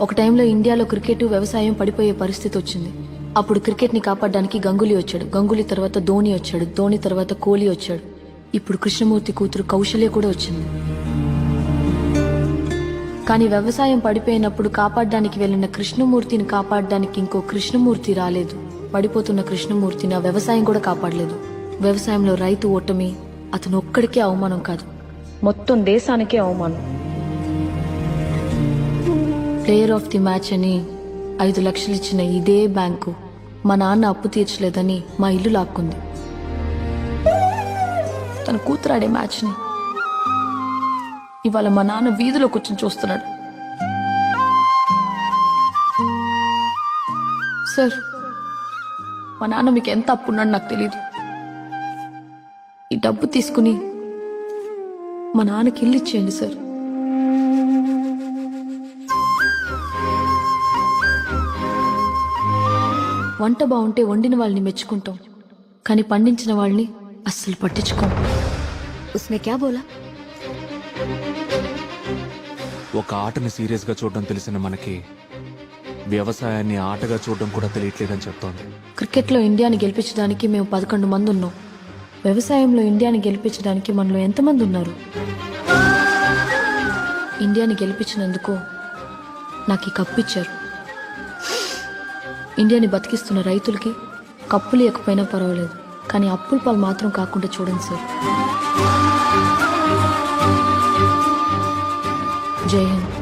ఒక టైంలో ఇండియాలో క్రికెట్ వ్యవసాయం పడిపోయే పరిస్థితి వచ్చింది. అప్పుడు క్రికెట్ ని కాపాడడానికి గంగూలీ వచ్చాడు. గంగూలీ తర్వాత ధోని వచ్చాడు. ధోని తర్వాత కోహ్లీ వచ్చాడు. ఇప్పుడు కృష్ణమూర్తి కూతురు కౌశల్య కూడా వచ్చింది. కానీ వ్యవసాయం పడిపోయినప్పుడు కాపాడడానికి వెళ్లిన కృష్ణమూర్తిని కాపాడడానికి ఇంకో కృష్ణమూర్తి రాలేదు. పడిపోతున్న కృష్ణమూర్తిని ఆ వ్యవసాయం కూడా కాపాడలేదు. వ్యవసాయంలో రైతు ఓటమి అతను ఒక్కడికే అవమానం కాదు, మొత్తం దేశానికే అవమానం. ప్లేయర్ ఆఫ్ ది మ్యాచ్ అని 5 లక్షలు ఇచ్చిన ఇదే బ్యాంకు మా నాన్న అప్పు తీర్చలేదని మా ఇల్లు లాక్కుంది. తన కూతురాడే మ్యాచ్ని ఇవాళ మా నాన్న వీధిలో కూర్చొని చూస్తున్నాడు. సార్, మా నాన్న మీకు ఎంత అప్పున్నాడు నాకు తెలియదు. ఈ డబ్బు తీసుకుని మా నాన్నకి ఇల్లు ఇచ్చేయండి సార్. వంట బాగుంటే వండిన వాళ్ళని మెచ్చుకుంటాం, కానీ పండించిన వాళ్ళని అస్సలు పట్టించుకోం. ఉస్మే క్యా బోలా? ఒక ఆటని సీరియస్ గా చూడడం తెలిసిన మనకి వ్యవసాయాన్ని ఆటగా చూడడం కూడా తెలియట్లేదని చెప్తోంది. క్రికెట్లో ఇండియాని గెలిపించడానికి మేము 11 మంది ఉన్నాం. వ్యవసాయంలో ఇండియాని గెలిపించడానికి మనలో ఎంతమంది ఉన్నారు? ఇండియాని గెలిపించినందుకు నాకు ఈ కప్పు ఇచ్చారు. ఇండియాని బతికిస్తున్న రైతులకి కప్పులు ఇవ్వకపోయినా పర్వాలేదు, కానీ అప్పుల పాలు మాత్రం కాకుండా చూడండి సార్. జై హింద్.